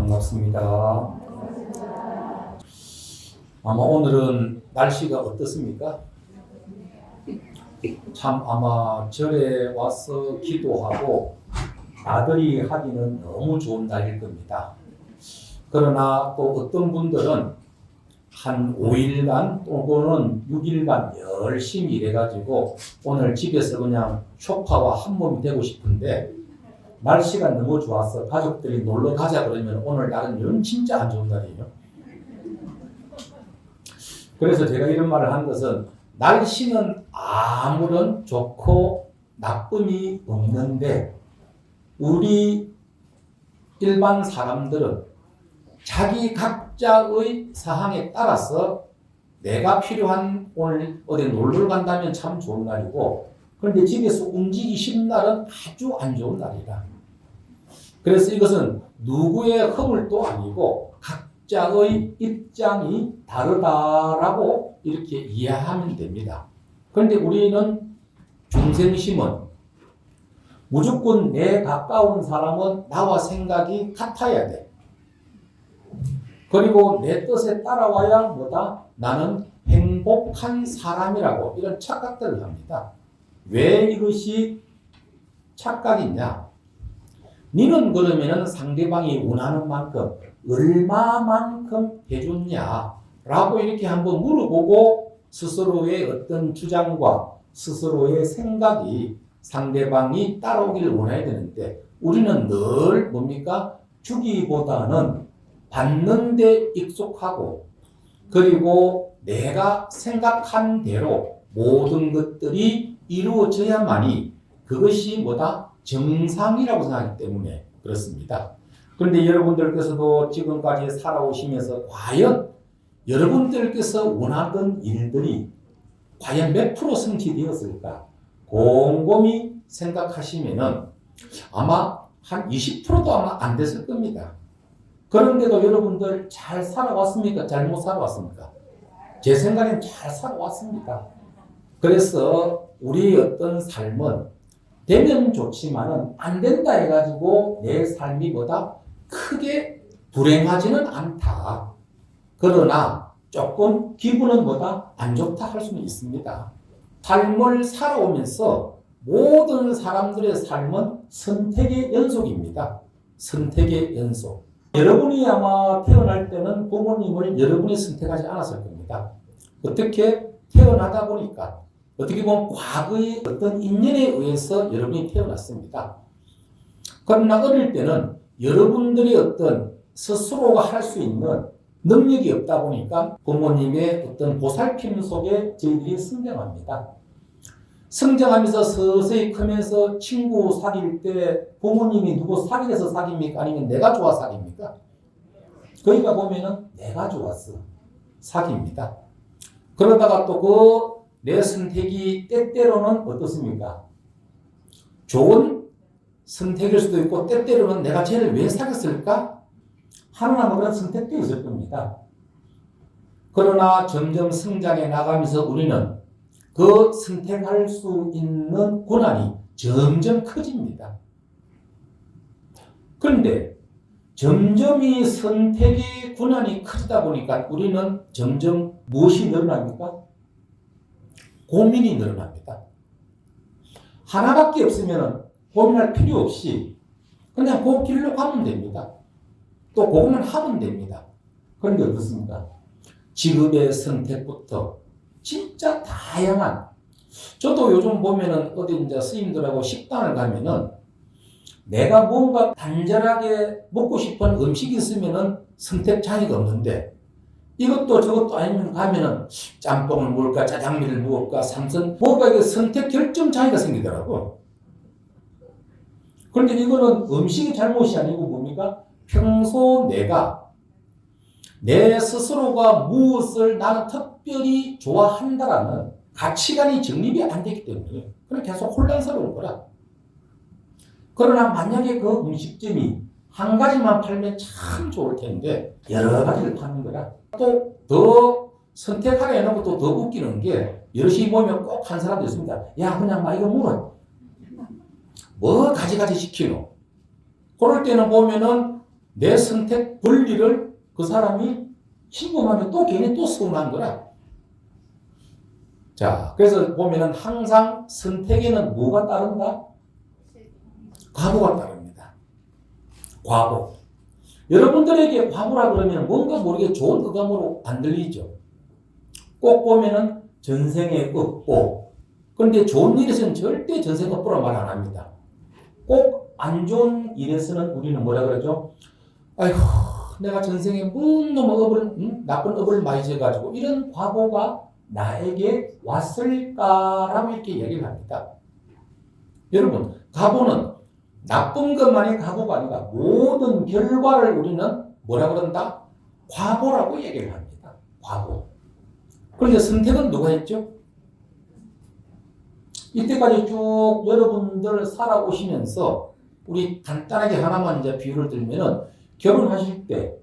반갑습니다. 아마 오늘은 날씨가 어떻습니까? 참 아마 절에 와서 기도하고 나들이 하기는 너무 좋은 날일 겁니다. 그러나 또 어떤 분들은 한 5일간 또는 6일간 열심히 일해가지고 오늘 집에서 그냥 소파와 한 몸이 되고 싶은데 날씨가 너무 좋아서 가족들이 놀러 가자 그러면 오늘 날은 진짜 안 좋은 날이에요. 그래서 제가 이런 말을 한 것은 날씨는 아무런 좋고 나쁨이 없는데 우리 일반 사람들은 자기 각자의 사항에 따라서 내가 필요한 오늘 어디 놀러 간다면 참 좋은 날이고 그런데 집에서 움직이기 싫은 날은 아주 안 좋은 날이다. 그래서 이것은 누구의 허물도 아니고 각자의 입장이 다르다라고 이렇게 이해하면 됩니다. 그런데 우리는 중생심은 무조건 내 가까운 사람은 나와 생각이 같아야 돼. 그리고 내 뜻에 따라와야 뭐다? 나는 행복한 사람이라고 이런 착각들을 합니다. 왜 이것이 착각이냐? 니는 그러면은 상대방이 원하는 만큼 얼마만큼 해줬냐라고 이렇게 한번 물어보고 스스로의 어떤 주장과 스스로의 생각이 상대방이 따라오기를 원해야 되는데 우리는 늘 뭡니까? 주기보다는 받는 데 익숙하고 그리고 내가 생각한 대로 모든 것들이 이루어져야만이 그것이 뭐다? 정상이라고 생각하기 때문에 그렇습니다. 그런데 여러분들께서도 지금까지 살아오시면서 과연 여러분들께서 원하던 일들이 과연 몇 프로 성취되었을까? 곰곰이 생각하시면은 아마 한 20%도 아마 안 됐을 겁니다. 그런데도 여러분들 잘 살아왔습니까? 잘못 살아왔습니까? 제 생각엔 잘 살아왔습니다. 그래서 우리 어떤 삶은 되면 좋지만은 안 된다 해가지고 내 삶이 보다 크게 불행하지는 않다. 그러나 조금 기분은 보다 안 좋다 할 수는 있습니다. 삶을 살아오면서 모든 사람들의 삶은 선택의 연속입니다. 선택의 연속. 여러분이 아마 태어날 때는 부모님을 여러분이 선택하지 않았을 겁니다. 어떻게 태어나다 보니까 어떻게 보면 과거의 어떤 인연에 의해서 여러분이 태어났습니다. 그러나 어릴 때는 여러분들이 어떤 스스로가 할 수 있는 능력이 없다 보니까 부모님의 어떤 보살핌 속에 저희들이 성장합니다. 성장하면서 서서히 크면서 친구 사귈 때 부모님이 누구 사귀어서 사깁니까? 아니면 내가 좋아 사깁니까? 거기가 보면은 내가 좋았어 사깁니다. 그러다가 또 내 선택이 때때로는 어떻습니까? 좋은 선택일 수도 있고 때때로는 내가 쟤를 왜 사귀었을까? 하나 그런 선택도 있을 겁니다. 그러나 점점 성장해 나가면서 우리는 그 선택할 수 있는 권한이 점점 커집니다. 그런데 점점 이 선택의 권한이 커지다 보니까 우리는 점점 무엇이 늘어납니까? 고민이 늘어납니다. 하나밖에 없으면 고민할 필요 없이 그냥 그 길로 가면 됩니다. 또 그것만 하면 됩니다. 그런데 어떻습니까? 직업의 선택부터 진짜 다양한 저도 요즘 보면은 어디 이제 스님들하고 식당을 가면은 내가 뭔가 간절하게 먹고 싶은 음식이 있으면은 선택 차이가 없는데 이것도 저것도 아니면 가면은 짬뽕을 먹을까 짜장면을 먹을까 삼선 뭔가 이게 선택 결정 차이가 생기더라고. 그런데 이거는 음식이 잘못이 아니고 뭡니까? 평소 내가 내 스스로가 무엇을 나는 특별히 좋아한다라는 가치관이 정립이 안 되기 때문에 그냥 계속 혼란스러운 거라. 그러나 만약에 그 음식점이 한 가지만 팔면 참 좋을 텐데 여러 가지를 파는 거라. 또 더 선택하게 해놓고 또 더 웃기는 게 열심히 보면 꼭 한 사람도 있습니다. 야 그냥 막 이거 물어. 뭐 가지가지 시키노. 그럴 때는 보면은 내 선택 권리를 그 사람이 침범하면 또 괜히 또 서운한 거라. 자, 그래서 보면은 항상 선택에는 뭐가 따른다? 과보가 따릅니다. 과보. 여러분들에게 과보라 그러면 뭔가 모르게 좋은 의감으로 안 들리죠. 꼭 보면은 전생의 업보. 그런데 좋은 일에서는 절대 전생 업보라 말 안 합니다. 꼭 안 좋은 일에서는 우리는 뭐라 그러죠? 아이고, 내가 전생에 뭔 놈의 업을, 나쁜 업을 많이 져가지고 이런 과보가 나에게 왔을까라고 이렇게 얘기를 합니다. 여러분, 과보는 나쁜 것만이 과보가 아니라 모든 결과를 우리는 뭐라 그런다? 과보라고 얘기를 합니다. 과보. 그런데 선택은 누가 했죠? 이때까지 쭉 여러분들 살아오시면서 우리 간단하게 하나만 이제 비유를 들면은 결혼하실 때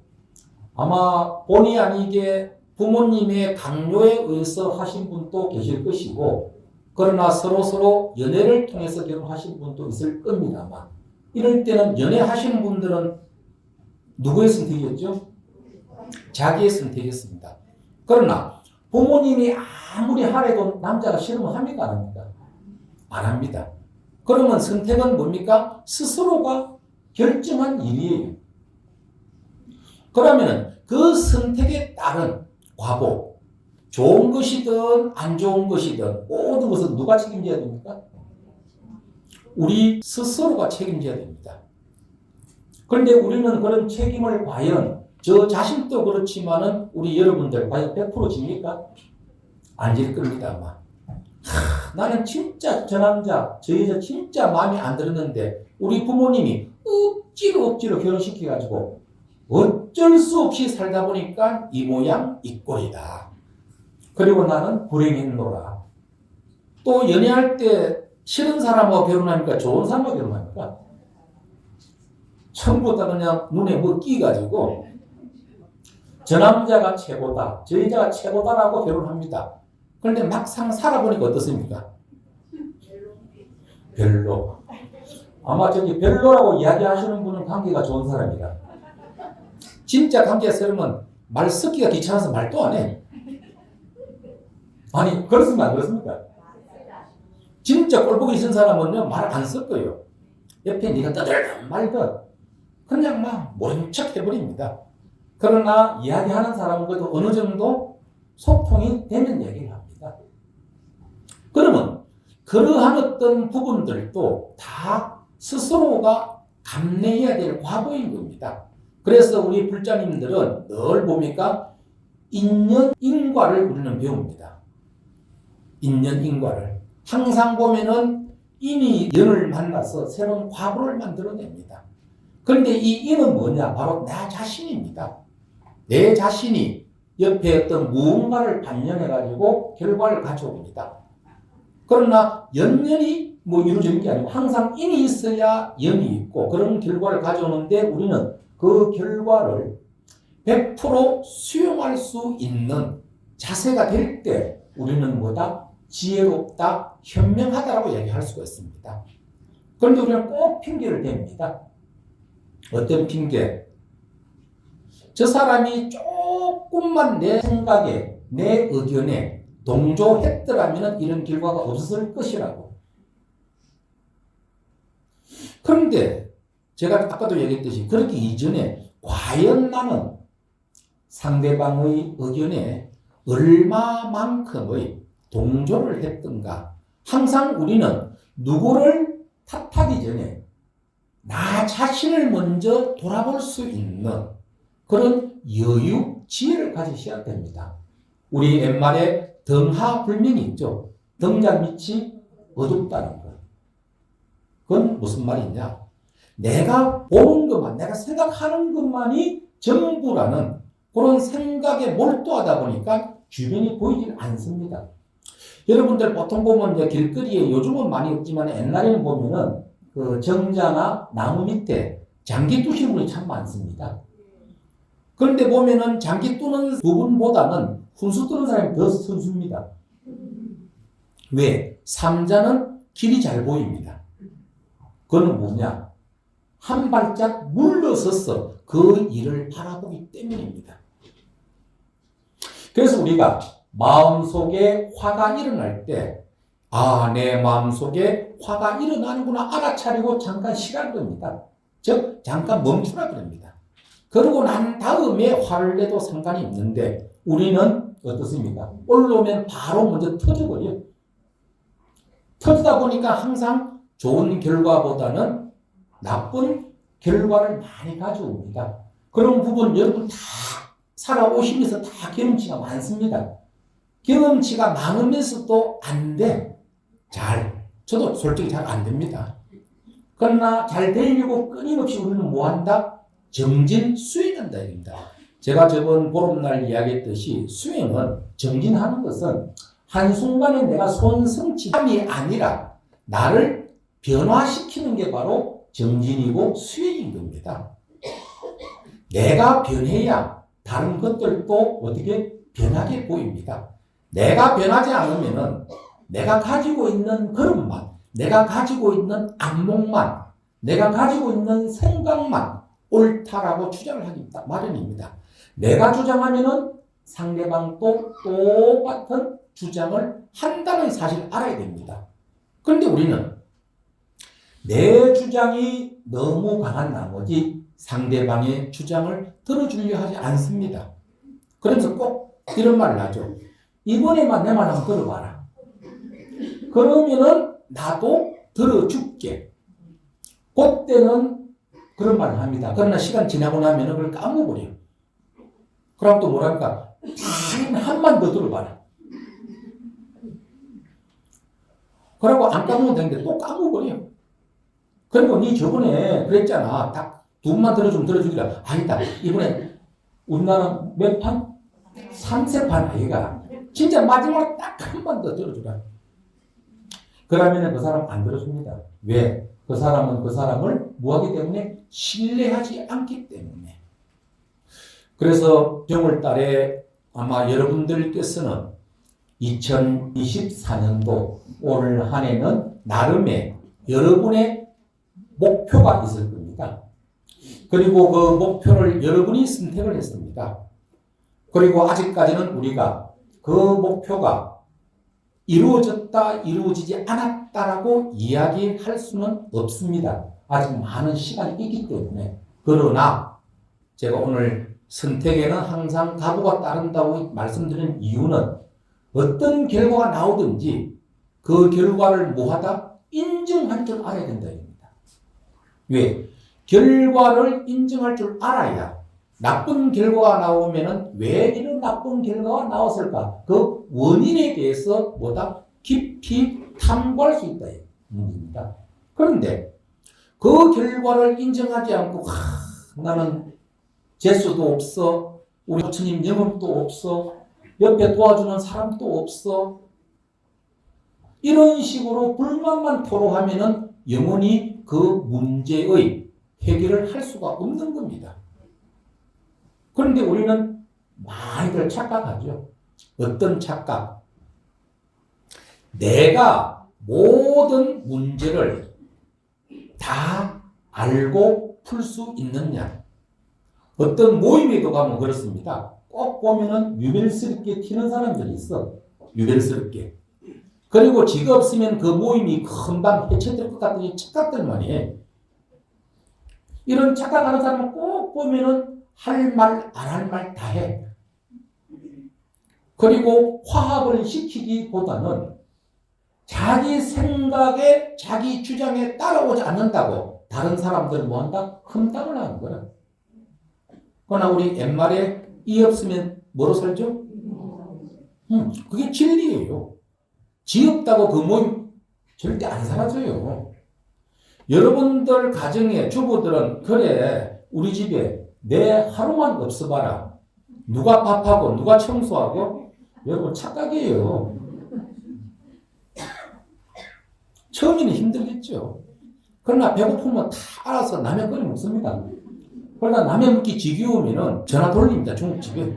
아마 본의 아니게 부모님의 강요에 의해서 하신 분도 계실 것이고, 그러나 서로 연애를 통해서 결혼하신 분도 있을 겁니다만, 이럴 때는 연애하시는 분들은 누구의 선택이었죠? 자기의 선택이었습니다. 그러나 부모님이 아무리 하래도 남자가 싫으면 합니까? 안 합니까? 안 합니다. 그러면 선택은 뭡니까? 스스로가 결정한 일이에요. 그러면 그 선택에 따른 과보, 좋은 것이든 안 좋은 것이든 모든 것은 누가 책임져야 됩니까? 우리 스스로가 책임져야 됩니다. 그런데 우리는 그런 책임을 과연 저 자신도 그렇지만은 우리 여러분들 과연 100% 집니까? 안 질 겁니다, 아마. 나는 진짜 저 남자, 저 여자 진짜 마음에 안 들었는데 우리 부모님이 억지로 결혼시켜가지고 어쩔 수 없이 살다 보니까 이 모양 이 꼴이다. 그리고 나는 불행했노라. 또 연애할 때 싫은 사람하고 결혼하니까 좋은 사람하고 결혼합니까? 처음부터 그냥 눈에 뭐 끼가지고 저 남자가 최고다, 저 여자가 최고다라고 결혼합니다. 그런데 막상 살아보니까 어떻습니까? 별로. 아마 저기 별로라고 이야기하시는 분은 관계가 좋은 사람이다. 진짜 관계가 싫으면 말 섞기가 귀찮아서 말도 안 해. 아니, 그렇습니까? 안 그렇습니까? 진짜 꼴보기 싫은 사람은요, 말 안 섞어요. 옆에 네가 떠들든 말든 그냥 막 모른 척 해버립니다. 그러나 이야기하는 사람은 그래도 어느 정도 소통이 되는 얘기를 합니다. 그러면 그러한 어떤 부분들도 다 스스로가 감내해야 될 과보인 겁니다. 그래서 우리 불자님들은 늘 뭡니까? 인연인과를 우리는 배웁니다. 인연인과를. 항상 보면은 인이 연을 만나서 새로운 과보를 만들어냅니다. 그런데 이 인은 뭐냐? 바로 나 자신입니다. 내 자신이 옆에 어떤 무언가를 반영해가지고 결과를 가져옵니다. 그러나 연연이 뭐 이루어지는 게 아니고 항상 인이 있어야 연이 있고 그런 결과를 가져오는데 우리는 그 결과를 100% 수용할 수 있는 자세가 될 때 우리는 뭐다? 지혜롭다, 현명하다라고 얘기할 수가 있습니다. 그런데 우리는 꼭 핑계를 댑니다. 어떤 핑계? 저 사람이 조금만 내 생각에, 내 의견에 동조했더라면 이런 결과가 없었을 것이라고. 그런데 제가 아까도 얘기했듯이 그렇게 이전에 과연 나는 상대방의 의견에 얼마만큼의 동조를 했던가. 항상 우리는 누구를 탓하기 전에 나 자신을 먼저 돌아볼 수 있는 그런 여유, 지혜를 가지셔야 됩니다. 우리 옛말에 등하불명이 있죠. 등잔 밑이 어둡다는 것. 그건 무슨 말이냐? 내가 보는 것만, 내가 생각하는 것만이 전부라는 그런 생각에 몰두하다 보니까 주변이 보이질 않습니다. 여러분들 보통 보면 이제 길거리에 요즘은 많이 없지만 옛날에는 보면은 그 정자나 나무 밑에 장기 두시는 분이 참 많습니다. 그런데 보면은 장기 두는 부분보다는 훈수 두는 사람이 더 선수입니다. 왜? 삼자는 길이 잘 보입니다. 그건 뭐냐? 한 발짝 물러서서 그 일을 바라보기 때문입니다. 그래서 우리가 마음속에 화가 일어날 때, 아, 내 마음속에 화가 일어나는구나 알아차리고 잠깐 쉬라 그럽니다. 즉 잠깐 멈추라 그럽니다. 그러고 난 다음에 화를 내도 상관이 없는데 우리는 어떻습니까? 올라오면 바로 먼저 터져버려요. 터지다 보니까 항상 좋은 결과보다는 나쁜 결과를 많이 가져옵니다. 그런 부분 여러분 다 살아오시면서 다 경험치가 많습니다. 경험치가 많으면서도 안 돼. 저도 솔직히 잘 안 됩니다. 그러나 잘 되려고 끊임없이 우리는 뭐 한다? 정진, 수행한다 입니다. 제가 저번 보름날 이야기했듯이 수행은, 정진하는 것은 한순간에 내가 손성취함이 아니라 나를 변화시키는 게 바로 정진이고 수행인 겁니다. 내가 변해야 다른 것들도 어떻게 변하게 보입니다. 내가 변하지 않으면은 내가 가지고 있는 그릇만, 내가 가지고 있는 안목만, 내가 가지고 있는 생각만 옳다라고 주장을 하기 마련입니다. 내가 주장하면은 상대방도 똑같은 주장을 한다는 사실을 알아야 됩니다. 그런데 우리는 내 주장이 너무 강한 나머지 상대방의 주장을 들어주려 하지 않습니다. 그래서 꼭 이런 말을 하죠. 이번에만 내 말 한번 들어봐라. 그러면은 나도 들어줄게. 그때는 그런 말을 합니다. 그러나 시간 지나고 나면 그걸 까먹어버려요. 그럼 또 뭐랄까? 한만 더 들어봐라. 그러고 안 까먹으면 되는데 또 까먹어버려요. 그리고 니 저번에 그랬잖아. 딱 두 번만 들어주면 들어주기라. 아니다. 이번에 우리나라 몇 판? 3세판 아이가. 진짜 마지막으로 딱 한 번 더 들어주라. 그러면 그 사람 안 들어줍니다. 왜? 그 사람은 그 사람을 뭐하기 때문에? 신뢰하지 않기 때문에. 그래서 정월 달에 아마 여러분들께서는 2024년도 오늘 한 해는 나름의 여러분의 목표가 있을 겁니다. 그리고 그 목표를 여러분이 선택을 했습니다. 그리고 아직까지는 우리가 그 목표가 이루어졌다, 이루어지지 않았다라고 이야기할 수는 없습니다. 아직 많은 시간이 있기 때문에. 그러나 제가 오늘 선택에는 항상 각오가 따른다고 말씀드린 이유는 어떤 결과가 나오든지 그 결과를 뭐하다? 인정할 줄 알아야 된다입니다. 왜? 결과를 인정할 줄 알아야 나쁜 결과가 나오면은 왜 이런 나쁜 결과가 나왔을까? 그 원인에 대해서 뭐다? 깊이 탐구할 수 있다. 문제입니다. 그런데 그 결과를 인정하지 않고 나는 재수도 없어. 우리 부처님 영업도 없어. 옆에 도와주는 사람도 없어. 이런 식으로 불만만 토로하면은 영원히 그 문제의 해결을 할 수가 없는 겁니다. 그런데 우리는 많이들 착각하죠. 어떤 착각? 내가 모든 문제를 다 알고 풀 수 있느냐? 어떤 모임에도 가면 그렇습니다. 꼭 보면은 유별스럽게 튀는 사람들이 있어. 유별스럽게. 그리고 지가 없으면 그 모임이 금방 해체될 것 같더니 착각들 말이에요. 이런 착각하는 사람은 꼭 보면은 할 말, 안 할 말 다 해. 그리고 화합을 시키기보다는 자기 생각에, 자기 주장에 따라오지 않는다고 다른 사람들은 뭐 한다? 흠담을 하는 거야. 그러나 우리 옛말에 이 없으면 뭐로 살죠? 그게 진리예요. 지 없다고 그 모임 절대 안 사라져요. 여러분들 가정에 주부들은 그래 우리 집에 내 하루만 없어봐라. 누가 밥하고 누가 청소하고 여러분 착각이에요. 처음에는 힘들겠죠. 그러나 배고프면 다 알아서 라면 끓여 먹습니다. 그러나 라면 먹기 지겨우면은 전화 돌립니다. 중국집에.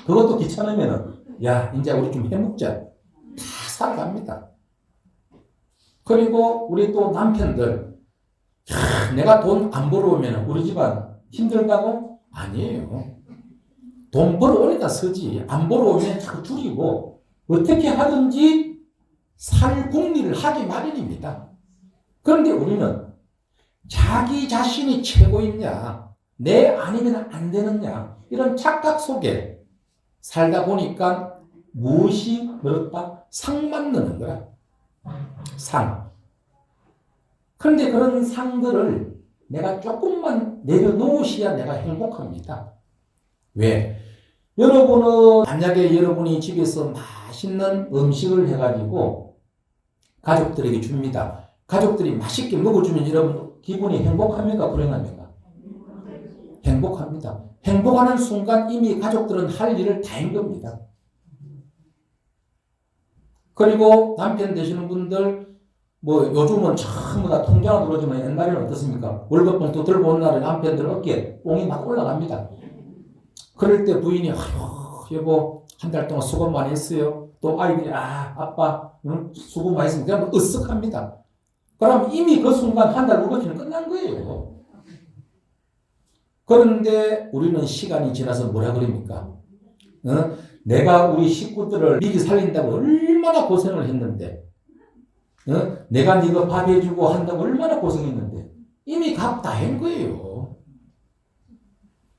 그것도 귀찮으면은 야 이제 우리 좀 해먹자. 다 살아갑니다. 그리고 우리 또 남편들 내가 돈 안 벌어오면 우리 집안 힘들다고? 아니에요. 돈 벌어오니까 쓰지. 안 벌어오면 자꾸 줄이고 어떻게 하든지 살 궁리를 하기 마련입니다. 그런데 우리는 자기 자신이 최고이냐, 내 아니면 안 되느냐, 이런 착각 속에 살다 보니까 무엇이 늘었다? 상만 느는 거야. 상. 그런데 그런 상들을 내가 조금만 내려놓으셔야 내가 행복합니다. 왜? 여러분은 만약에 여러분이 집에서 맛있는 음식을 해가지고 가족들에게 줍니다. 가족들이 맛있게 먹어주면 여러분 기분이 행복합니까? 불행합니까? 행복합니다. 행복하는 순간 이미 가족들은 할 일을 다 한 겁니다. 그리고 남편 되시는 분들 뭐 요즘은 전부 다 통장을 들어주면 옛날에는 어떻습니까? 월급 봉투 들고 온 날에 남편들 어깨에 뽕이 막 올라갑니다. 그럴 때 부인이 아유 여보 한 달 동안 수고 많이 했어요. 또 아이들이 아빠 수고 많이 했으니까 그러면 으쓱합니다. 그럼 이미 그 순간 한 달 울고지는 끝난 거예요. 그런데 우리는 시간이 지나서 뭐라 그럽니까? 내가 우리 식구들을 미리 살린다고 얼마나 고생을 했는데 내가 네가 밥 해주고 한다고 얼마나 고생했는데 이미 값 다 한 거예요.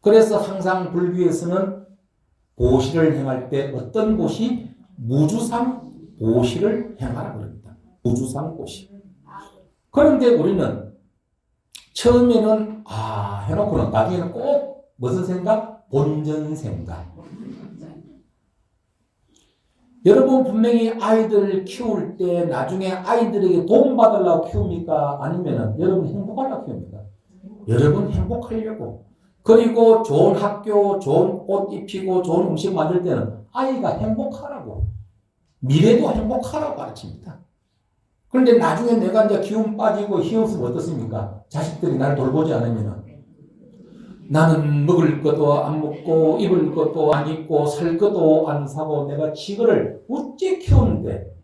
그래서 항상 불교에서는 보시를 행할 때 어떤 보시? 무주상 보시를 행하라 그럽니다. 무주상 보시. 그런데 우리는 처음에는 해놓고는 나중에는 꼭 무슨 생각? 본전 생각. 여러분 분명히 아이들 키울 때 나중에 아이들에게 돈 받으려고 키웁니까? 아니면 여러분 행복하려고 키웁니까? 여러분 행복하려고. 그리고 좋은 학교, 좋은 옷 입히고 좋은 음식 만들 때는 아이가 행복하라고. 미래도 행복하라고 가르칩니다. 그런데 나중에 내가 이제 기운 빠지고 힘없으면 어떻습니까? 자식들이 나를 돌보지 않으면 나는 먹을 것도 안 먹고 입을 것도 안 입고 살 것도 안 사고 내가 지그를 어째 키우는데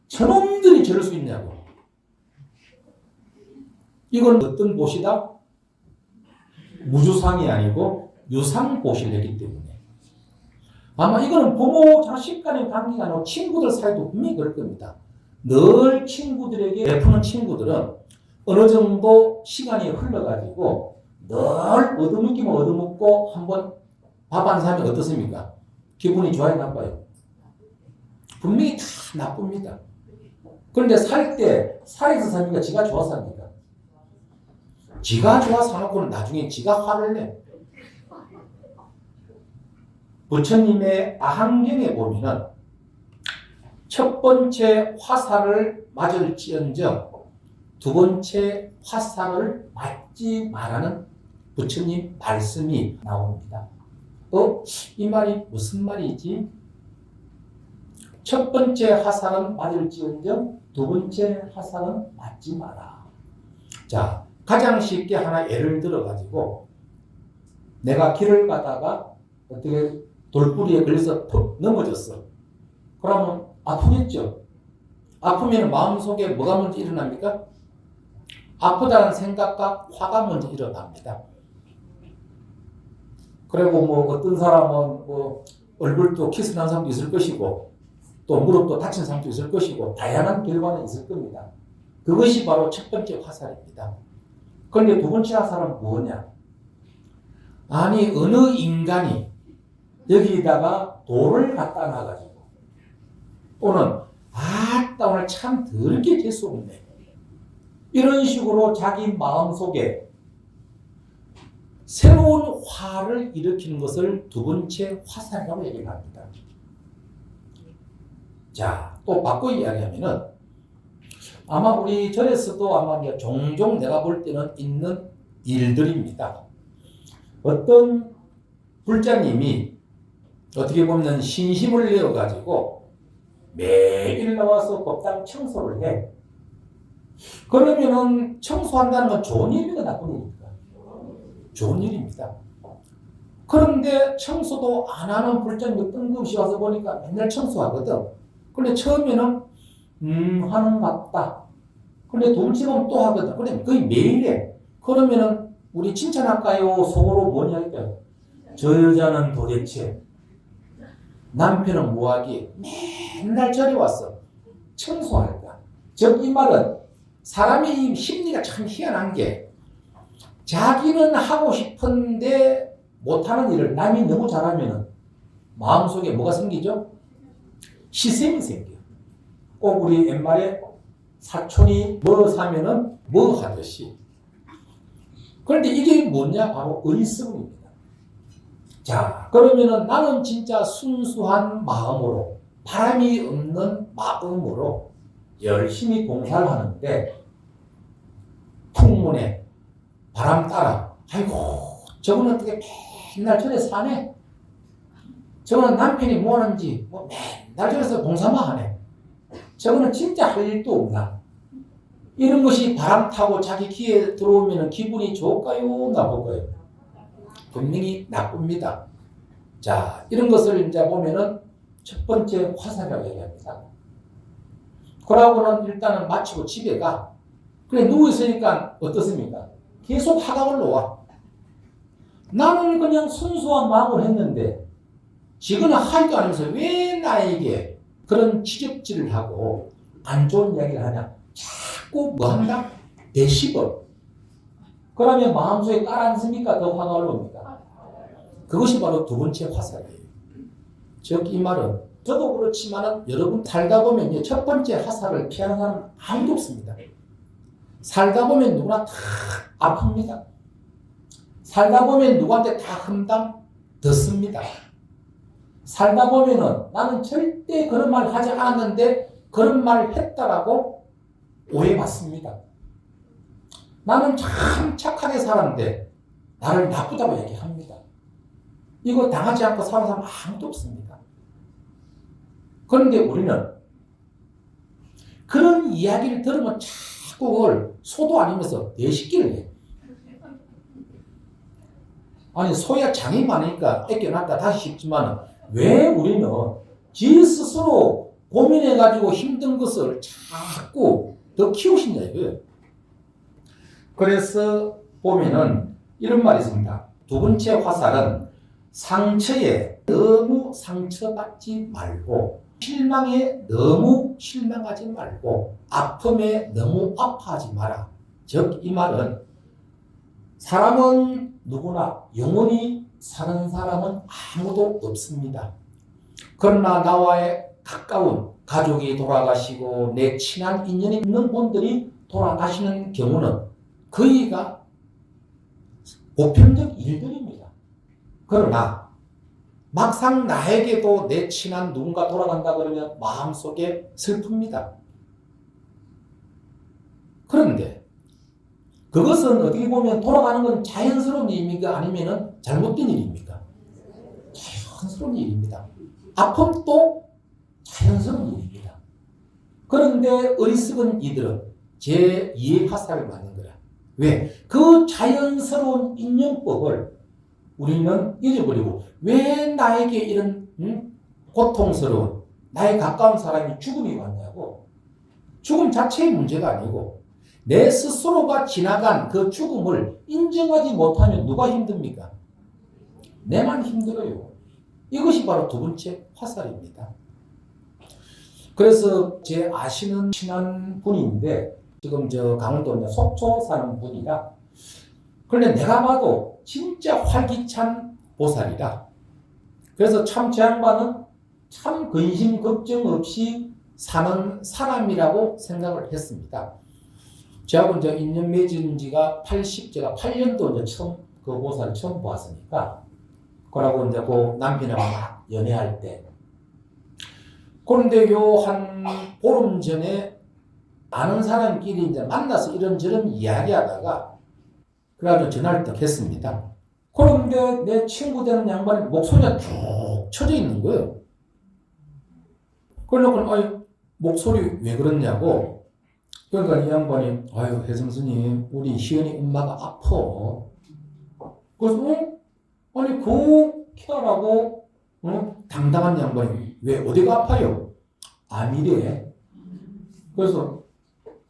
저놈들이 저럴 수 있냐고. 이건 어떤 보시다? 무주상이 아니고 유상보시를 했기 때문에 아마 이거는 부모 자식 간의 관계가 아니고 친구들 사이도 분명히 그럴 겁니다. 늘 친구들에게 베푸는 친구들은 어느 정도 시간이 흘러가지고 늘 얻어먹기만 얻어먹고 한번 밥 안 사면 어떻습니까? 기분이 좋아요, 나빠요? 분명히 다 나쁩니다. 그런데 살 때 살에서 삽니까? 지가 좋아서 삽니까? 지가 좋아서 사놓고는 나중에 지가 화를 내. 부처님의 아항경에 보면은 첫 번째 화살을 맞을지언정 두 번째 화살을 맞지 말라는 부처님 말씀이 나옵니다. 이 말이 무슨 말이지? 첫 번째 화살은 맞을지언정 두 번째 화살은 맞지 마라. 자, 가장 쉽게 하나 예를 들어가지고 내가 길을 가다가 어떻게 돌뿌리에 걸려서 푹 넘어졌어. 그러면 아프겠죠? 아프면 마음속에 뭐가 먼저 일어납니까? 아프다는 생각과 화가 먼저 일어납니다. 그리고 뭐 어떤 사람은 뭐 얼굴도 키스난 사람도 있을 것이고 또 무릎도 다친 사람도 있을 것이고 다양한 결과는 있을 겁니다. 그것이 바로 첫 번째 화살입니다. 그런데 두 번째 화살은 뭐냐? 아니 어느 인간이 여기다가 돌을 갖다 놔가지고 또는 아따 오늘 참 더럽게 재수 없네 이런 식으로 자기 마음속에 새로운 화를 일으키는 것을 두 번째 화살이라고 얘기를 합니다. 자, 또 바꿔 이야기하면은 아마 우리 절에서도 아마 종종 내가 볼 때는 있는 일들입니다. 어떤 불자님이 어떻게 보면 신심을 내어가지고 매일 나와서 법당 청소를 해. 그러면은 청소한다는 건 좋은 일입니까? 나쁜 일입니까? 좋은 일입니다. 그런데 청소도 안 하는 불자님이 뜬금없이 와서 보니까 맨날 청소하거든. 근데 처음에는 하는 것 같다. 근데 두 번째 보면 또 하거든. 근데 거의 매일 해. 그러면은 우리 칭찬할까요? 속으로 뭐냐 할까요? 저 여자는 도대체 남편은 뭐하기 맨날 저리 왔어. 청소할까? 즉 이 말은 사람의 심리가 참 희한한 게 자기는 하고 싶은데 못하는 일을 남이 너무 잘하면 마음속에 뭐가 생기죠? 시샘이 생겨요. 꼭 우리 옛말에 사촌이 뭐 사면은 뭐 하듯이. 그런데 이게 뭐냐? 바로 어리석음입니다. 자, 그러면은 나는 진짜 순수한 마음으로, 바람이 없는 마음으로 열심히 봉사를 하는데 풍문에 바람 따라 아이고 저거는 어떻게 맨날 저래 사네. 저거는 남편이 뭐 하는지 뭐 맨날 저래서 봉사만 하네. 저거는 진짜 할 일도 없나. 이런 것이 바람 타고 자기 귀에 들어오면 기분이 좋을까요? 나쁠까요? 분명히 나쁩니다. 자, 이런 것을 이제 보면은 첫 번째 화살이라고 얘기합니다. 그러고는 일단은 마치고 집에 가. 그래, 누워있으니까 어떻습니까? 계속 화가 올라와. 나는 그냥 순수한 마음을 했는데, 지금은 하지도 않으면서 왜 나에게 그런 지적질을 하고 안 좋은 이야기를 하냐? 자꾸 뭐 한다? 대시버. 그러면 마음속에 깔아앉습니까? 더 화가 올라옵니까? 그것이 바로 두 번째 화살이에요. 즉, 이 말은 저도 그렇지만 여러분 살다 보면 첫 번째 화살을 피하는 사람은 아무도 없습니다. 살다 보면 누구나 다 아픕니다. 살다 보면 누구한테 다 흠담 듣습니다. 살다 보면은 나는 절대 그런 말 하지 않았는데 그런 말 했다라고 오해받습니다. 나는 참 착하게 살았는데 나를 나쁘다고 얘기합니다. 이거 당하지 않고 사는 사람 아무도 없습니다. 그런데 우리는 그런 이야기를 들으면 자꾸 그걸 소도 아니면서 내식기를 해. 아니 소야 장이 많으니까 애껴놨다 다시 씹지만 왜 우리는 지 스스로 고민해가지고 힘든 것을 자꾸 더 키우신다 이거예요. 그래서 보면은 이런 말이 있습니다. 두 번째 화살은 상처에 너무 상처받지 말고 실망에 너무 실망하지 말고 아픔에 너무 아파하지 마라. 즉 이 말은 사람은 누구나 영원히 사는 사람은 아무도 없습니다. 그러나 나와의 가까운 가족이 돌아가시고 내 친한 인연이 있는 분들이 돌아가시는 경우는 거의가 보편적 일들입니다. 그러나 막상 나에게도 내 친한 누군가 돌아간다 그러면 마음속에 슬픕니다. 그런데 그것은 어떻게 보면 돌아가는 건 자연스러운 일입니까? 아니면 잘못된 일입니까? 자연스러운 일입니다. 아픔도 자연스러운 일입니다. 그런데 어리석은 이들은 제2의 화살을 맞는 거야. 왜? 그 자연스러운 인연법을 우리는 잊어버리고 왜 나에게 이런 고통스러운 나의 가까운 사람이 죽음이 왔냐고. 죽음 자체의 문제가 아니고 내 스스로가 지나간 그 죽음을 인정하지 못하면 누가 힘듭니까? 내만 힘들어요. 이것이 바로 두 번째 화살입니다. 그래서 제 아시는 친한 분인데 지금 저 강원도 속초 사는 분이라 그런데 내가 봐도 진짜 활기찬 보살이라 그래서 참 제 양반은 참 근심 걱정 없이 사는 사람이라고 생각을 했습니다. 저하고 이제 인연 맺은 지가 제가 8년도 이제 처음 그 보살을 처음 보았으니까 그러고 이제 그 남편하고 막 연애할 때 그런데 요 한 보름 전에 아는 사람끼리 이제 만나서 이런저런 이야기하다가 그래가지고 전화를 딱 했습니다. 그런데 내 친구 되는 양반이 목소리가 쭉 쳐져 있는 거예요. 그러니까 목소리 왜 그러냐고. 그러니까 이 양반이 아유 혜성스님 우리 희연이 엄마가 아파. 그래서 아니 그 키라고 당당한 양반이 왜 어디가 아파요? 암이래. 그래서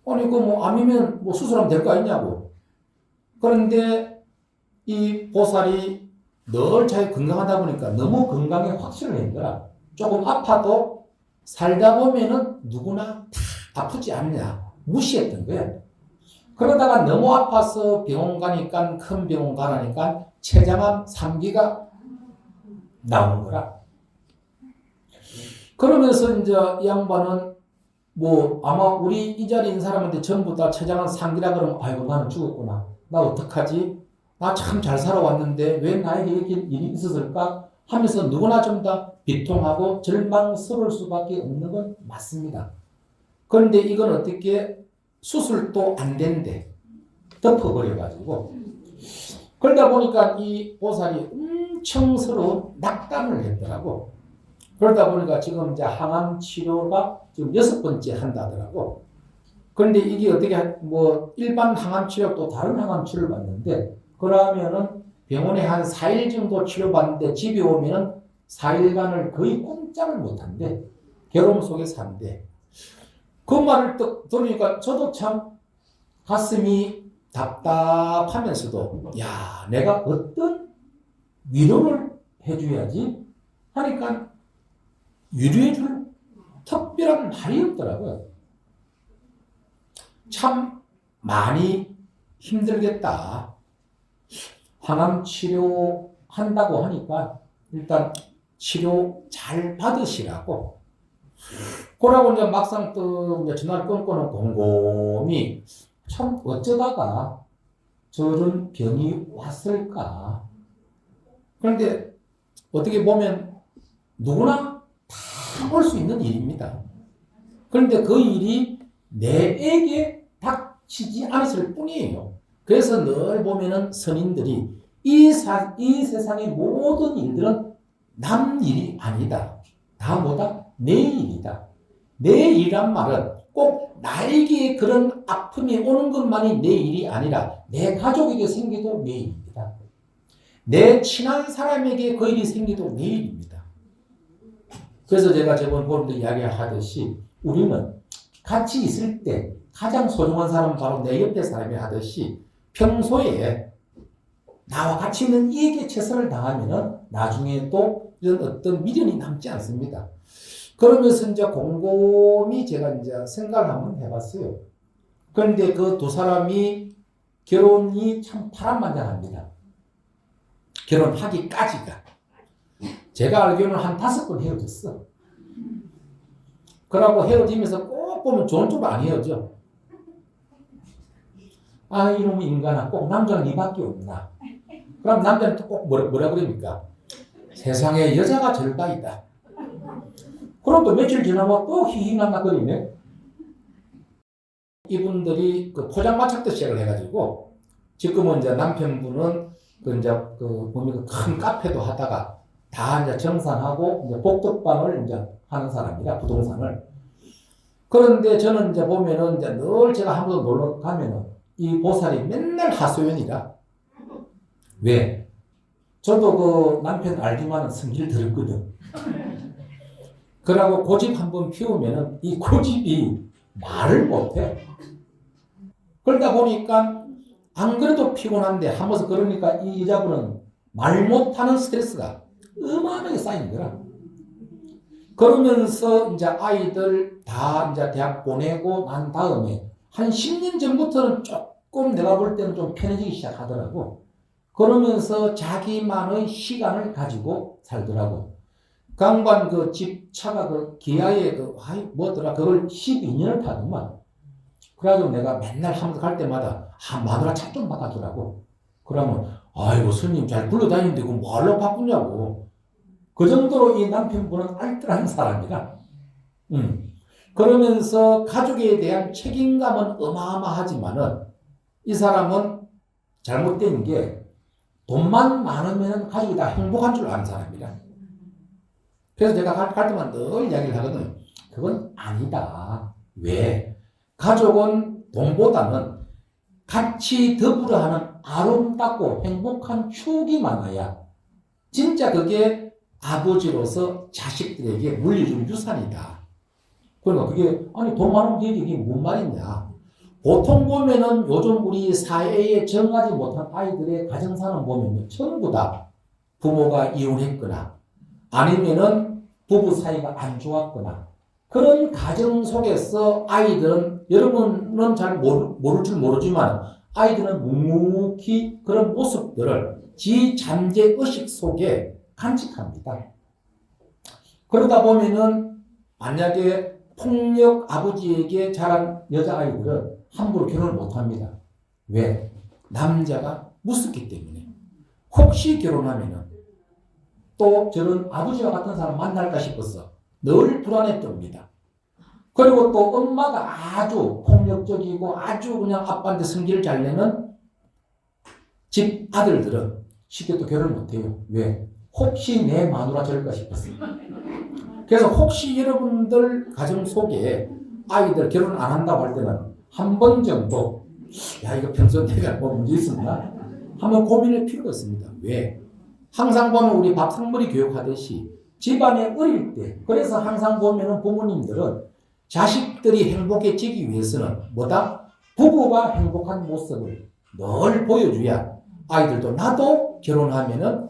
아니 그 뭐 암이면 뭐 수술하면 될 거 아니냐고. 그런데 이 보살이 늘 자기 건강하다 보니까 너무 건강에 확신을 낸 거라. 조금 아파도 살다 보면은 누구나 다 아프지 않냐 무시했던 거야. 그러다가 너무 아파서 병원 가니까 큰 병원 가라니까 췌장암 3기가 나온 거라. 그러면서 이제 이 양반은 뭐 아마 우리 이 자리에 있는 사람한테 전부 다 췌장암 3기라 그러면 아이고 나는 죽었구나. 나 어떡하지? 나 참 잘 살아왔는데 왜 나에게 이렇게 일이 있었을까? 하면서 누구나 좀 다 비통하고 절망스러울 수밖에 없는 건 맞습니다. 그런데 이건 어떻게 수술도 안 된대. 덮어버려가지고. 그러다 보니까 이 보살이 엄청 서로 낙담을 했더라고. 그러다 보니까 지금 이제 항암 치료가 지금 6번째 한다더라고. 그런데 이게 어떻게 뭐 일반 항암 치료 또 다른 항암 치료를 받는데 그러면은 병원에 한 4일 정도 치료받는데 집에 오면은 4일간을 거의 꼼짝을 못한대. 괴로움 속에 산대. 그 말을 또 들으니까 저도 참 가슴이 답답하면서도 야 내가 어떤 위로를 해줘야지 하니까 위로해줄 특별한 말이 없더라고요. 참 많이 힘들겠다. 항암 치료한다고 하니까 일단 치료 잘 받으시라고. 그러고 이제 막상 또 이제 전화를 끊고는 곰곰이 참 어쩌다가 저런 병이 왔을까. 그런데 어떻게 보면 누구나 다 올 수 있는 일입니다. 그런데 그 일이 내에게 닥치지 않았을 뿐이에요. 그래서 늘 보면은 선인들이 이 세상의 모든 일들은 남 일이 아니다. 다 뭐다? 내 일이다. 내 일이란 말은 꼭 나에게 그런 아픔이 오는 것만이 내 일이 아니라 내 가족에게 생겨도 내 일입니다. 내 친한 사람에게 그 일이 생겨도 내 일입니다. 그래서 제가 저번 보는데 이야기하듯이 우리는 같이 있을 때 가장 소중한 사람은 바로 내 옆에 사람이 하듯이 평소에 나와 같이 있는 이에게 최선을 다하면은 나중에 또 이런 어떤 미련이 남지 않습니다. 그러면서 이제 곰곰이 제가 이제 생각을 한번 해봤어요. 그런데 그 두 사람이 결혼이 참 파란만장합니다. 결혼하기까지가. 제가 알기로는 한 5번 헤어졌어. 그러고 헤어지면서 꼭 보면 좋은 쪽으로 안 헤어져. 아, 이놈 인간아, 꼭 남자는 이밖에 없나. 그럼 남자는 또 꼭 뭐라 그럽니까? 세상에 여자가 절반이다. 그럼 또 며칠 지나면 또 히히낙낙거리네. 이분들이 그 포장마차부터 시작을 해가지고 지금은 이제 남편분은 그 이제 그 보면 큰 카페도 하다가 다 이제 정산하고 이제 복덕방을 이제 하는 사람이라 부동산을. 그런데 저는 이제 보면은 이제 늘 제가 한 번 놀러 가면은 이 보살이 맨날 하소연이라. 왜? 저도 그 남편 알지만은 성질 들었거든. 그러고 고집 한번 피우면은 이 고집이 말을 못해. 그러다 보니까 안 그래도 피곤한데 하면서 그러니까 이 여자분은 말 못하는 스트레스가 어마어마하게 쌓이는 거라. 그러면서 이제 아이들 다 이제 대학 보내고 난 다음에 한 10년 전부터는 조금 내가 볼 때는 좀 편해지기 시작하더라고. 그러면서 자기만의 시간을 가지고 살더라고. 강반 그 집 차가 그 기아에 그 뭐더라 그걸 12년을 타더만. 그래가지고 내가 맨날 하면서 갈 때마다 마누라 차 좀 바꿔주라고. 그러면 아이고 스님 잘 굴러다니는데 그거 뭘로 바꾸냐고. 그 정도로 이 남편분은 알뜰한 사람이라. 그러면서 가족에 대한 책임감은 어마어마하지만은 이 사람은 잘못된 게 돈만 많으면 가족이 다 행복한 줄 아는 사람이라. 그래서 제가 갈 때만 늘 이야기를 하거든요. 그건 아니다. 왜? 가족은 돈보다는 같이 더불어 하는 아름답고 행복한 추억이 많아야 진짜 그게 아버지로서 자식들에게 물려준 유산이다. 그러니까 그게 아니 돈 많으면 되지 이게 뭔 말이냐. 보통 보면은 요즘 우리 사회에 정하지 못한 아이들의 가정사는 보면요. 전부 다 부모가 이혼했거나 아니면은 부부 사이가 안 좋았거나 그런 가정 속에서 아이들은 여러분은 잘 모를 줄 모르지만 아이들은 묵묵히 그런 모습들을 지 잠재 의식 속에 간직합니다. 그러다 보면은 만약에 폭력 아버지에게 자란 여자아이들은 함부로 결혼을 못합니다. 왜? 남자가 무섭기 때문에. 혹시 결혼하면은 또 저런 아버지와 같은 사람 만날까 싶어서 늘 불안에 떱니다. 그리고 또 엄마가 아주 폭력적이고 아주 그냥 아빠한테 성질을 잘 내는 집 아들들은 쉽게 또 결혼을 못해요. 왜? 혹시 내 마누라 저럴까 싶어서. 그래서 혹시 여러분들 가정 속에 아이들 결혼 안 한다고 할 때는 한 번 정도 야 이거 평소에 내가 뭐 문제 있었나? 한번 고민할 필요가 있습니다. 왜? 항상 보면 우리 밥상머리 교육하듯이 집안에 어릴 때 그래서 항상 보면은 부모님들은 자식들이 행복해지기 위해서는 뭐다? 부부가 행복한 모습을 늘 보여줘야 아이들도 나도 결혼하면은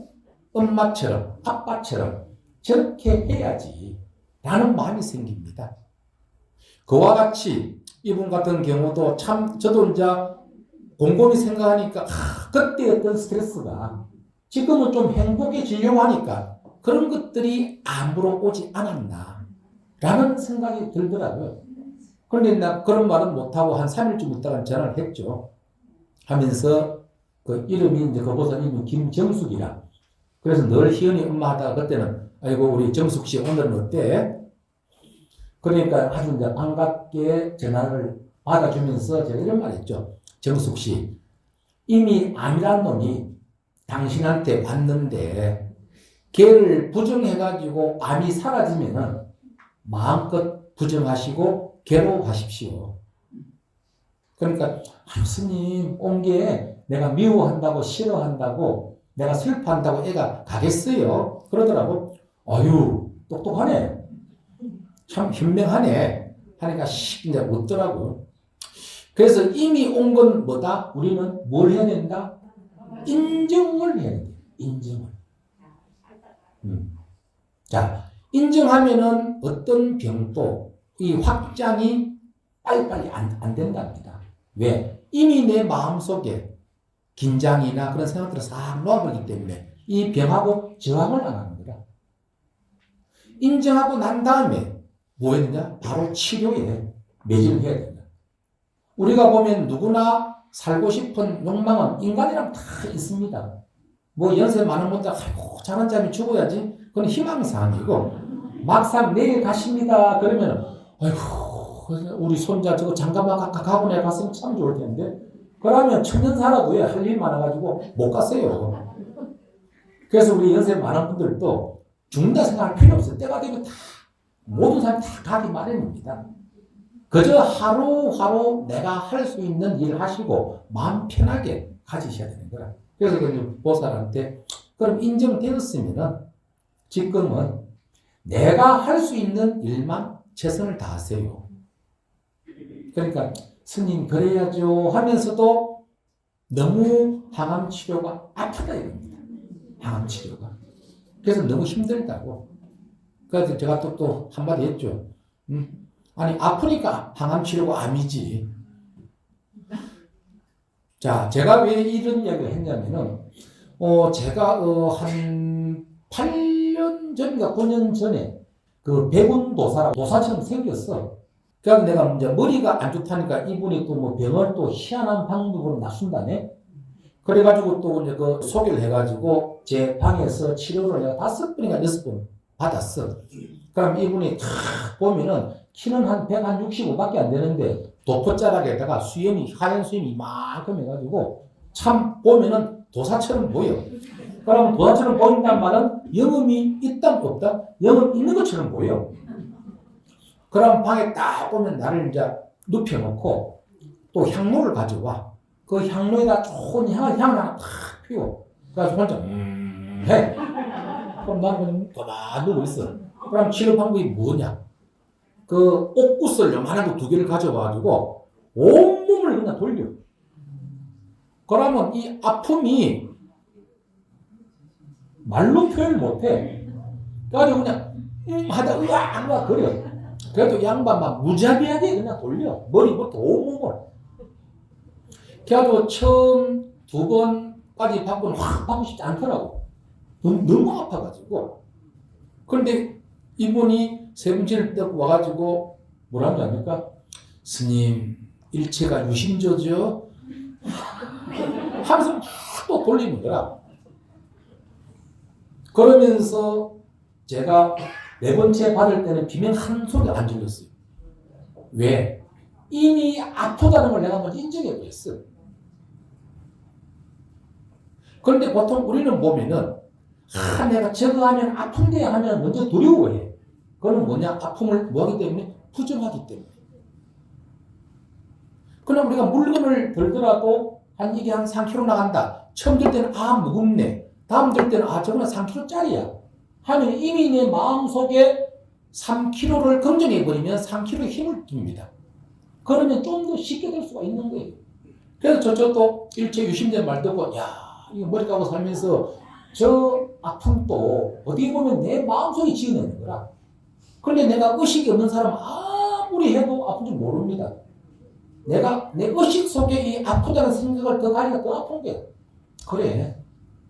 엄마처럼 아빠처럼 저렇게 해야지 라는 마음이 생깁니다. 그와 같이 이분 같은 경우도 참 저도 이제 곰곰이 생각하니까 그때 어떤 스트레스가 지금은 좀 행복해지려고 하니까 그런 것들이 아무로 오지 않았나 라는 생각이 들더라고요. 그런데 나 그런 말은 못하고 한 3일쯤 있다가 전화를 했죠. 하면서 그 이름이 이제 그곳은 이름이 김정숙이라. 그래서 늘 희연이 엄마 하다가 그때는 아이고 우리 정숙 씨 오늘은 어때? 그러니까 아주 이제 반갑게 전화를 받아주면서 제가 이런 말 했죠. 정숙 씨, 이미 암이란 놈이 당신한테 왔는데 걔를 부정해가지고 암이 사라지면은 마음껏 부정하시고 괴로워하십시오. 그러니까 스님 온 게 내가 미워한다고 싫어한다고 내가 슬퍼한다고 애가 가겠어요? 그러더라고. 아유 똑똑하네. 참 현명하네. 하니까 이제 웃더라고. 그래서 이미 온 건 뭐다? 우리는 뭘 해야 된다? 인정을 해야 돼. 인정을. 자, 인정하면은 어떤 병도 이 확장이 빨리빨리 안 된답니다. 왜? 이미 내 마음속에 긴장이나 그런 생각들을 싹 놓아버리기 때문에 이 병하고 저항을 안 하는 거다. 인정하고 난 다음에 뭐 해야 되냐? 바로 치료에 매진을 해야 된다. 우리가 보면 누구나 살고 싶은 욕망은 인간이랑 다 있습니다. 뭐 연세 많은 분들 아이고 잘한 자면 죽어야지. 그건 희망사항이고 막상 내일 가십니다. 그러면 아이고 우리 손자 저거 장가만 가고내 갔으면 참 좋을 텐데 그러면 천년 살아도 할 일 많아가지고 못 갔어요. 그래서 우리 연세 많은 분들도 죽는다 생각할 필요 없어요. 때가 되면 다 모든 사람이 다 가기 마련입니다. 그저 하루하루 내가 할 수 있는 일을 하시고 마음 편하게 가지셔야 되는 거라. 그래서 그 보살한테 그럼 인정되었으면은 지금은 내가 할 수 있는 일만 최선을 다하세요. 그러니까 스님 그래야죠 하면서도 너무 항암 치료가 아프다 이겁니다. 항암 치료가. 그래서 너무 힘들다고. 그래서 제가 또 한마디 했죠. 아니 아프니까 항암 치료가 암이지. 자, 제가 왜 이런 이야기를 했냐면은 제가 한 8년 전인가 9년 전에 그 백운도사라고 도사처럼 생겼어. 그래서 내가 이제 머리가 안 좋다니까 이분이 또 뭐 병을 또 희한한 방법으로 낫춘다네. 그래가지고 또 이제 그 소개를 해가지고 제 방에서 치료를 내가 5번인가 6번 받았어. 그럼 이분이 탁 보면은 키는 한 165밖에 안 되는데 도포자락에다가 수염이 하얀 수염이 이만큼 해가지고 참 보면은 도사처럼 보여. 그러면 도사처럼 보인단 말은 영음이 있다 없다? 영음 있는 것처럼 보여. 그럼 방에 딱 보면 나를 이제 눕혀놓고 또 향로를 가져와. 그 향로에다 좋은 향을 하나 탁 피워. 그래서 혼자 해. 그럼 나는 그냥 가만히 누워 있어. 그럼 치료 방법이 뭐냐? 그 옥구슬 요만한 거 2개를 가져와가지고 온몸을 그러면 이 아픔이 말로 표현을 못해. 그래가지고 그냥 하다 으악 거려. 그래도 양반 막 무자비하게 그냥 돌려. 머리부터 온몸을. 그래가지고 처음 2번까지 받고는 확 받고 싶지 않더라고. 너무 아파가지고. 그런데 이분이 세 번째를 딱 와가지고 뭐라는 줄 압니까? 스님, 일체가 유심조죠? 하면서 또 돌리는 거라. 그러면서 제가 4번째 받을 때는 비명 한 소리 안 질렀어요. 왜? 이미 아프다는 걸 내가 먼저 인정해 버렸어. 그런데 보통 우리는 보면은 내가 저거 하면 아픈데 하면 먼저 두려워해. 그건 뭐냐? 아픔을 뭐하기 때문에? 부정하기 때문에. 그럼 우리가 물건을 들더라도 이게 한 3kg 나간다. 처음 들 때는 무겁네. 다음 들 때는 저거는 3kg짜리야. 하면 이미 내 마음속에 3kg를 긍정해버리면 3kg의 힘을 줍니다. 그러면 좀 더 쉽게 될 수가 있는 거예요. 그래서 저도 일체 유심된 말 듣고 이거 머리 까고 살면서 저 아픔도 어떻게 보면 내 마음속에 지어내는 거라. 그런데 내가 의식이 없는 사람은 아무리 해도 아픈 줄 모릅니다. 내가 내 의식 속에 이 아프다는 생각을 더 가니까 더 아픈 거야. 그래.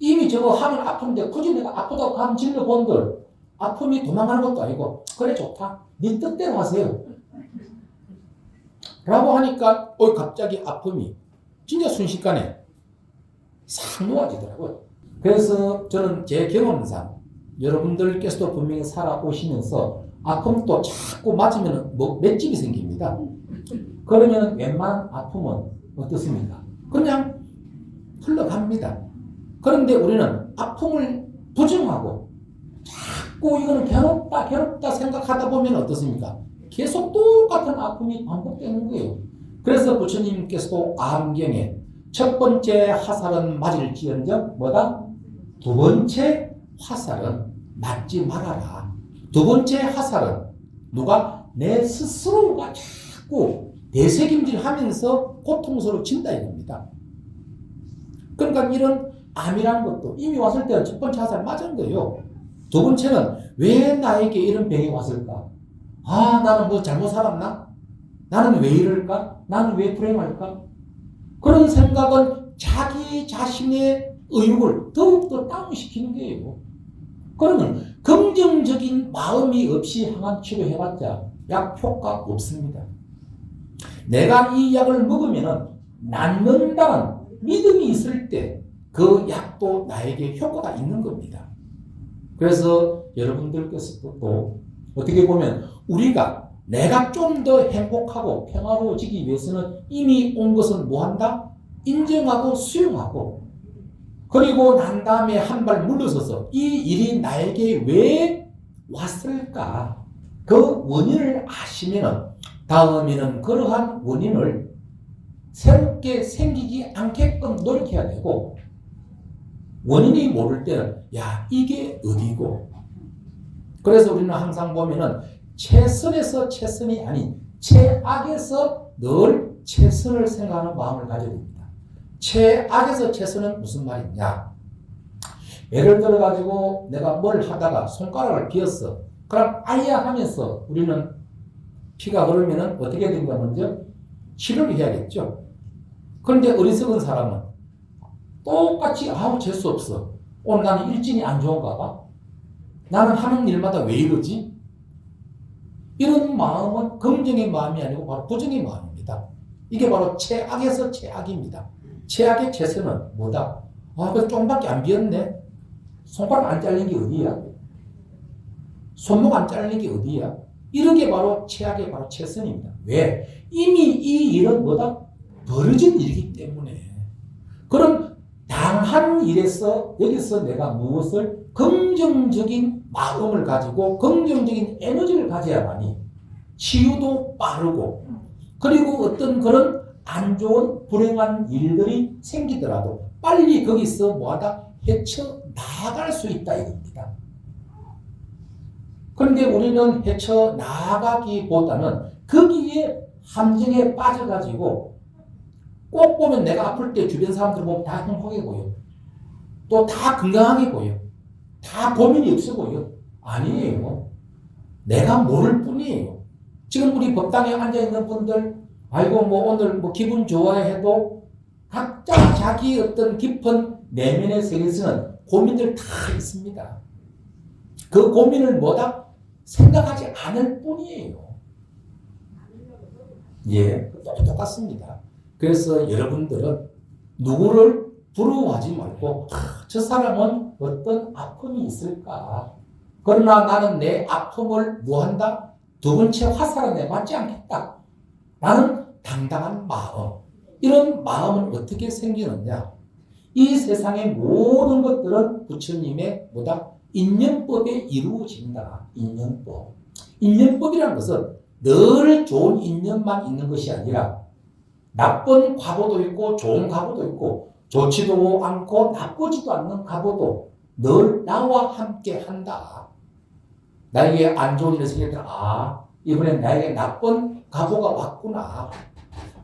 이미 저거 하면 아픈데 굳이 내가 아프다고 감 질러본들 아픔이 도망가는 것도 아니고 그래 좋다. 네 뜻대로 하세요. 라고 하니까 갑자기 아픔이 진짜 순식간에 싹 놓아지더라고요. 그래서 저는 제 경험상 여러분들께서도 분명히 살아오시면서 아픔도 자꾸 맞으면 맷집이 생깁니다. 그러면 웬만한 아픔은 어떻습니까? 그냥 흘러갑니다. 그런데 우리는 아픔을 부정하고 자꾸 이거는 괴롭다 생각하다 보면 어떻습니까? 계속 똑같은 아픔이 반복되는 거예요. 그래서 부처님께서도 암경에 첫 번째 화살은 맞을지언정 뭐다? 2번째 화살은 맞지 말아라. 2번째 화살은 누가? 내 스스로가 자꾸 되새김질하면서 고통스러워진다 이겁니다. 그러니까 이런 암이라는 것도 이미 왔을 때는 첫 번째 화살 맞은 거예요. 2번째는 왜 나에게 이런 병이 왔을까? 나는 뭐 잘못 살았나? 나는 왜 이럴까? 나는 왜 불행할까? 그런 생각은 자기 자신의 의욕을 더욱더 다운시키는 거예요. 그러면 긍정적인 마음이 없이 항암 치료해봤자 약 효과 없습니다. 내가 이 약을 먹으면 낫는다는 믿음이 있을 때 그 약도 나에게 효과가 있는 겁니다. 그래서 여러분들께서도 또 어떻게 보면 내가 좀 더 행복하고 평화로워지기 위해서는 이미 온 것은 뭐한다? 인정하고 수용하고 그리고 난 다음에 한 발 물러서서 이 일이 나에게 왜 왔을까? 그 원인을 아시면 다음에는 그러한 원인을 새롭게 생기지 않게끔 노력해야 되고 원인이 모를 때는 이게 어디고 그래서 우리는 항상 보면은 최선에서 최선이 아닌 최악에서 늘 최선을 생각하는 마음을 가져야 됩니다. 최악에서 최선은 무슨 말이냐? 예를 들어 가지고 내가 뭘 하다가 손가락을 비었어. 그럼 아야 하면서 우리는 피가 흐르면은 어떻게 된가 먼저 치료를 해야겠죠. 그런데 어리석은 사람은 똑같이 재수 없어. 오늘 나는 일진이 안 좋은가 봐. 나는 하는 일마다 왜 이러지? 이런 마음은 긍정의 마음이 아니고 바로 부정의 마음입니다. 이게 바로 최악에서 최악입니다. 최악의 최선은 뭐다? 그 조금밖에 안 비었네. 손가락 안 잘린 게 어디야? 손목 안 잘린 게 어디야? 이런 게 바로 최악의 바로 최선입니다. 왜? 이미 이 일은 뭐다? 벌어진 일이기 때문에. 그럼 당한 일에서 여기서 내가 무엇을 긍정적인 마음을 가지고 긍정적인 에너지를 가져야만이 치유도 빠르고 그리고 어떤 그런 안 좋은 불행한 일들이 생기더라도 빨리 거기서 뭐하다 헤쳐나갈 수 있다 이겁니다. 그런데 우리는 헤쳐나가기보다는 거기에 함정에 빠져가지고 꼭 보면 내가 아플 때 주변 사람들 보면 다 행복해 보여. 또 다 건강하게 보여. 다 고민이 없어 보여. 아니에요. 내가 모를 뿐이에요. 지금 우리 법당에 앉아있는 분들, 아이고, 뭐 오늘 뭐 기분 좋아해도 각자 자기 어떤 깊은 내면의 세계에서는 고민들 다 있습니다. 그 고민을 뭐다? 생각하지 않을 뿐이에요. 예, 똑같습니다. 그래서 여러분들은 누구를 부러워하지 말고 저 사람은 어떤 아픔이 있을까? 그러나 나는 내 아픔을 뭐한다? 두 번째 화살은 맞지 않겠다. 나는 당당한 마음. 이런 마음은 어떻게 생기느냐? 이 세상의 모든 것들은 부처님의 뭐다? 인연법에 이루어진다. 인연법. 인연법이라는 것은 늘 좋은 인연만 있는 것이 아니라 나쁜 과보도 있고 좋은 과보도 있고 좋지도 않고 나쁘지도 않는 과보도 늘 나와 함께 한다. 나에게 안 좋은 일이 생길 때는 이번엔 나에게 나쁜 과보가 왔구나.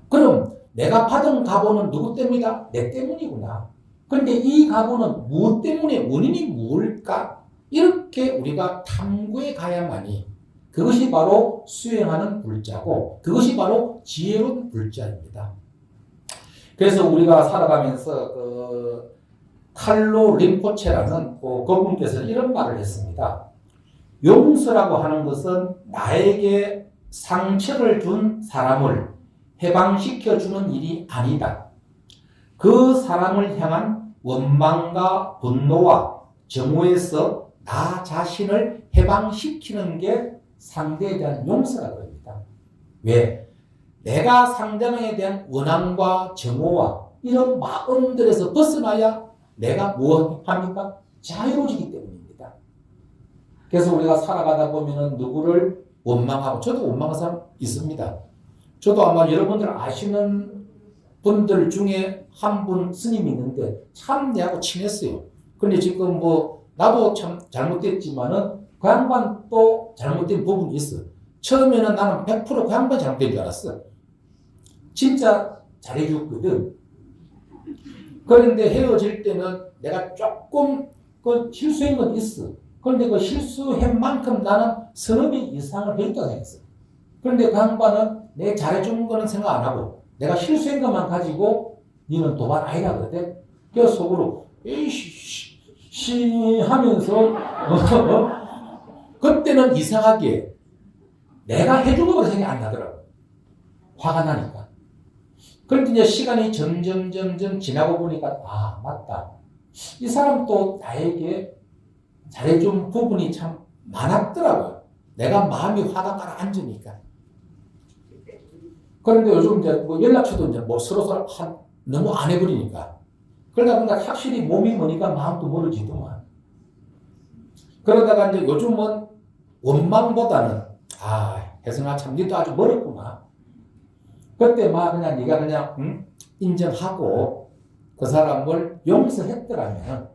그럼 내가 받은 과보는 누구 때문이다? 내 때문이구나. 그런데 이 과보는 무엇 때문에 원인이 무엇일까? 이렇게 우리가 탐구해 가야만이 그것이 바로 수행하는 불자고 그것이 바로 지혜로운 불자입니다. 그래서 우리가 살아가면서 칼로 림포체라는 그분께서 이런 말을 했습니다. 용서라고 하는 것은 나에게 상처를 준 사람을 해방시켜주는 일이 아니다. 그 사람을 향한 원망과 분노와 정오에서 나 자신을 해방시키는 게 상대에 대한 용서라고 합니다. 왜? 내가 상대방에 대한 원함과 정오와 이런 마음들에서 벗어나야 내가 무엇합니까? 자유로워지기 때문입니다. 그래서 우리가 살아가다 보면은 누구를 원망하고, 저도 원망한 사람 있습니다. 저도 아마 여러분들 아시는 분들 중에 한 분 스님이 있는데 참 내하고 친했어요. 근데 지금 뭐 나도 참 잘못됐지만은 그 양반 또 잘못된 부분이 있어. 처음에는 나는 100% 그 양반 잘못된 줄 알았어. 진짜 잘해줬거든. 그런데 헤어질 때는 내가 조금 그 실수한 건 있어. 그런데 그 실수한 만큼 나는 서너 배 이상을 해줬다고 생각했어. 그런데 그 양반은 내가 잘해준 거는 생각 안 하고 내가 실수한 것만 가지고 니는 도발 아니라 그러대. 그래서 속으로 에이씨 하면서 그때는 이상하게 내가 해준 거보다 생각이 안 나더라고. 화가 나니까. 그런데 이제 시간이 점점 지나고 보니까 맞다. 이 사람도 나에게 잘해준 부분이 참 많았더라고요. 내가 마음이 화가 가라앉으니까. 그런데 요즘 이제 뭐 연락처도 이제 뭐 서로 너무 안 해버리니까. 그러다 보니까 확실히 몸이 머니까 마음도 멀어지더만. 그러다가 이제 요즘은 원망보다는 혜성아 참 니도 아주 멀었구나. 그때 막 그냥 네가 그냥 인정하고 그 사람을 용서했더라면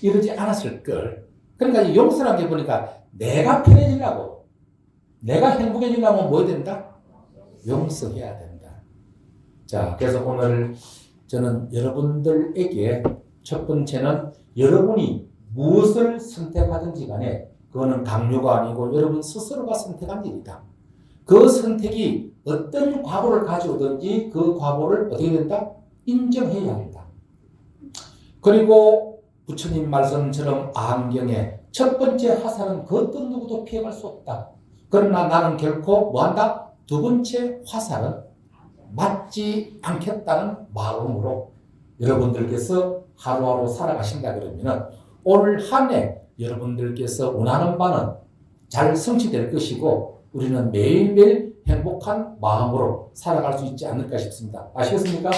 이러지 않았을 걸. 그러니까 이 용서라는 게 보니까 내가 편해지려고 내가 행복해지려면 뭐 해야 된다? 용서해야 된다. 자, 그래서 오늘 저는 여러분들에게 첫 번째는 여러분이 무엇을 선택하든지 간에 그거는 강요가 아니고 여러분 스스로가 선택한 일이다. 그 선택이 어떤 과보를 가져오든지 그 과보를 어떻게 된다? 인정해야 한다. 그리고 부처님 말씀처럼 안경에 첫 번째 화살은 그 어떤 누구도 피해갈 수 없다. 그러나 나는 결코 뭐한다? 두 번째 화살은 맞지 않겠다는 마음으로 여러분들께서 하루하루 살아가신다 그러면 올 한 해 여러분들께서 원하는 바는 잘 성취될 것이고 우리는 매일매일 행복한 마음으로 살아갈 수 있지 않을까 싶습니다. 아시겠습니까?